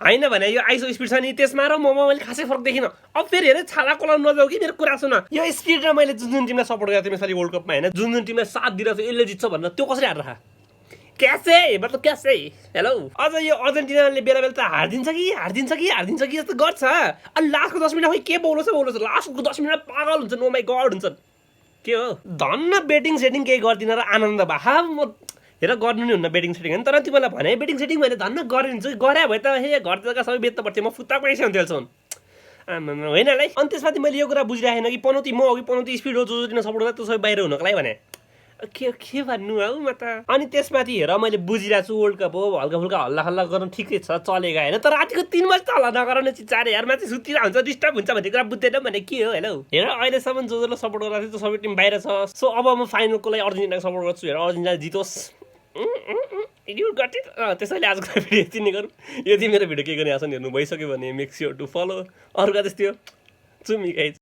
होइन भने यो आइसो स्पिड छ नि त्यसमा र ममा मैले खासै फरक देखिनँ। अब फेरि हेरेँ छाला कोलाउनु नजाऊ कि मेरो कुरा सुन। यो स्पिड र मैले जुन टिमलाई सपोर्ट गरेको थिएँ यसपालि वर्ल्ड कपमा होइन, जुन टिमलाई साथ दिइरहेको छ यसले जित्छ भनेर त्यो कसरी हारेर क्यासे मतलब क्यासे। हेलो अझ यो अर्जेन्टिनाले बेला बेला त हारिदिन्छ कि जस्तो गर्छ। अनि लास्टको 10 मिनट खै के बोल्छ लास्टको 10 मिनट पागल हुन्छन्। ओ माई गड हुन्छन्। के हो धन्न बेटिङ सेटिङ केही गर्दिनँ र आनन्द बाहा म हेर गर्नु नि हुन्न बेटिङ सेटिङ होइन। तर तिमीलाई भने बेटिङ सेटिङ मैले धन्न गरिदिन्छु। गरे भए त हे घर जग्गा सबै बेच्नु पर्थ्यो, म फुत्ता पैसा हुन्थ्यो अहिलेसम्म होइन है। अनि त्यसमाथि मैले यो कुरा बुझिराखेन कि पनौती म अघि पनौती स्पिड हो जो दिन सपोर्ट गर्दा त्यो सबै बाहिर हुनको लागि भने के भन्नु हौ म त। अनि त्यसमाथि हेर मैले बुझिरहेको छु वर्ल्ड कप हो हल्का फुल्का हल्ला हल्ला गर्नु ठिकै छ चलेगा होइन। तर रातिको 3 बजी त हल्ला नगराउने चिचारे यार, माथि सुतिरहेको हुन्छ डिस्टर्ब हुन्छ भन्ने कुरा बुझ्दैन भने के हो। हेलो हेर अहिलेसम्म जसले सपोर्ट गरेको थियो त्यो सबै टिम बाहिर छ। सो अब म फाइनलको लागि अर्जेन्टिनाको सपोर्ट गर्छु। हेर अर्जेन्टिना जितोस्। You got it. त्यसैले आजको भिडियो यति नै गरौँ। यदि मेरो भिडियो के गर्ने आसन हेर्नु भइसक्यो भने मेक स्योर टु फलो। अरूका त्यस्तै हो चुमी गाइज।